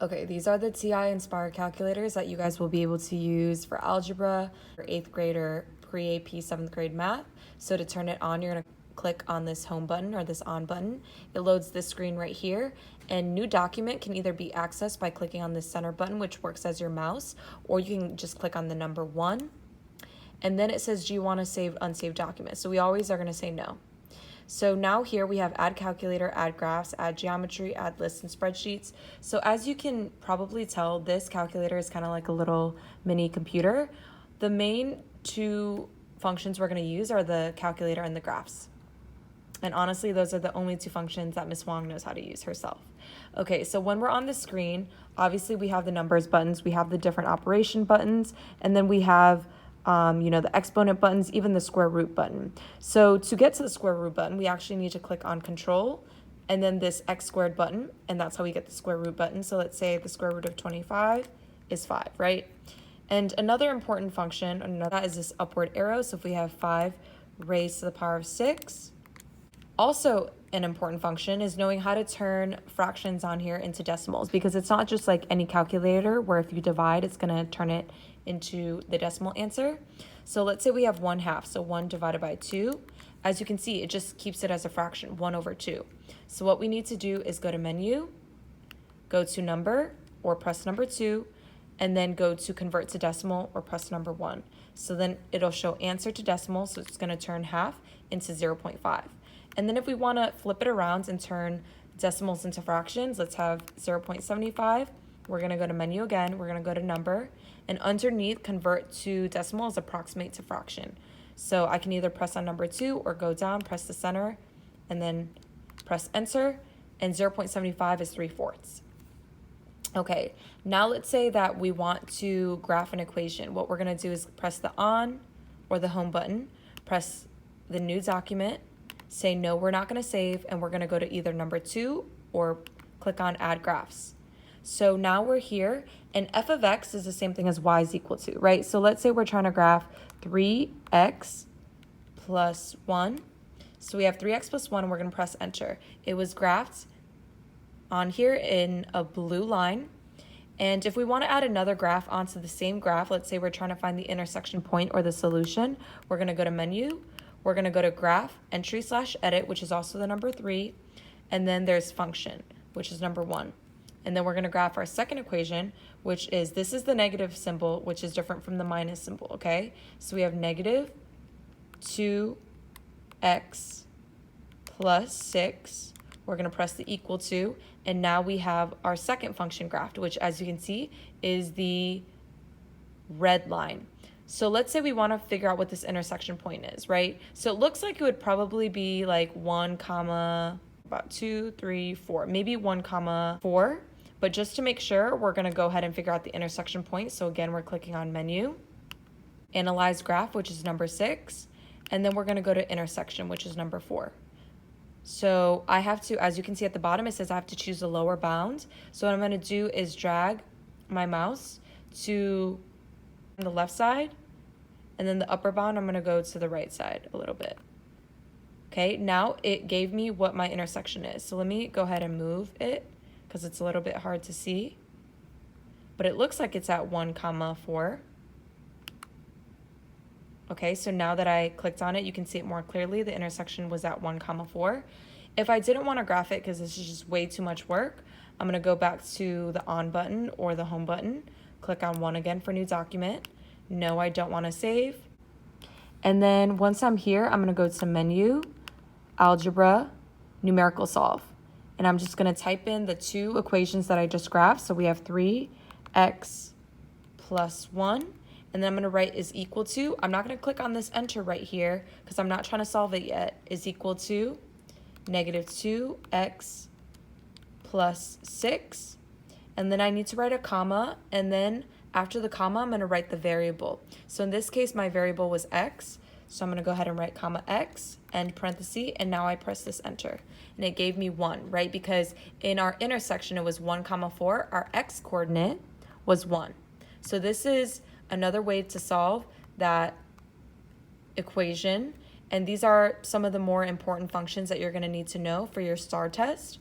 Okay, these are the TI Inspire calculators that you guys will be able to use for algebra, for 8th grade or pre-AP 7th grade math. So to turn it on, you're gonna click on this home button or this on button. It loads this screen right here, and new document can either be accessed by clicking on this center button, which works as your mouse, or you can just click on the number 1. And then it says, do you wanna save unsaved documents? So we always are gonna say no. So now here we have add calculator, add graphs, add geometry, add lists and spreadsheets. So as you can probably tell, this calculator is kind of like a little mini computer. The main two functions we're going to use are the calculator and the graphs. And honestly, those are the only two functions that Ms. Wong knows how to use herself. Okay, so when we're on the screen, obviously we have the numbers buttons, we have the different operation buttons, and then we have the exponent buttons, even the square root button. So to get to the square root button, we actually need to click on Control and then this x squared button, and that's how we get the square root button. So let's say the square root of 25 is 5, right? And another important function, that is this upward arrow. So if we have 5 raised to the power of 6, also an important function is knowing how to turn fractions on here into decimals, because it's not just like any calculator where if you divide, it's going to turn it into the decimal answer. So let's say we have 1/2, so 1 divided by 2. As you can see, it just keeps it as a fraction, 1/2. So what we need to do is go to menu, go to number, or press number 2, and then go to convert to decimal or press number 1. So then it'll show answer to decimal, so it's going to turn half into 0.5. And then if we want to flip it around and turn decimals into fractions, let's have 0.75. We're going to go to menu again. We're going to go to number. And underneath, convert to decimal is approximate to fraction. So I can either press on number 2 or go down, press the center, and then press enter. And 0.75 is 3/4. Okay, now let's say that we want to graph an equation. What we're going to do is press the on or the home button, press the new document, say no, we're not going to save, and we're going to go to either number 2 or click on add graphs. So now we're here, and f of x is the same thing as y is equal to, right? So let's say we're trying to graph 3x plus 1. So we have 3x plus 1, and we're going to press enter. It was graphed on here in a blue line. And if we want to add another graph onto the same graph, let's say we're trying to find the intersection point or the solution, we're going to go to menu. We're going to go to graph, entry/edit, which is also the number 3, and then there's function, which is number 1. And then we're going to graph our second equation, which is, this is the negative symbol, which is different from the minus symbol, okay? So we have negative 2x plus 6. We're going to press the equal to, and now we have our second function graphed, which, as you can see, is the red line. So let's say we want to figure out what this intersection point is, right? So it looks like it would probably be like 1, about 2, 3, 4, maybe 1, 4. But just to make sure, we're going to go ahead and figure out the intersection point. So again, we're clicking on menu, analyze graph, which is number 6, and then we're going to go to intersection, which is number 4. So I have to, as you can see at the bottom, it says I have to choose the lower bound. So what I'm going to do is drag my mouse to the left side, and then the upper bound, I'm going to go to the right side a little bit. Okay, now it gave me what my intersection is. So let me go ahead and move it because it's a little bit hard to see. But it looks like it's at 1, 4. Okay, so now that I clicked on it, you can see it more clearly. The intersection was at 1, 4. If I didn't want to graph it because this is just way too much work, I'm going to go back to the on button or the home button, click on 1 again for new document. No, I don't want to save. And then once I'm here, I'm going to go to menu, algebra, numerical solve. And I'm just going to type in the two equations that I just graphed. So we have 3x plus 1. And then I'm going to write is equal to, I'm not going to click on this enter right here because I'm not trying to solve it yet, is equal to negative 2x plus 6. And then I need to write a comma, and then after the comma, I'm going to write the variable. So in this case, my variable was x. So I'm going to go ahead and write comma x, end parenthesis, and now I press this enter. And it gave me 1, right? Because in our intersection, it was 1, 4. Our x coordinate was 1. So this is another way to solve that equation. And these are some of the more important functions that you're going to need to know for your STAAR test.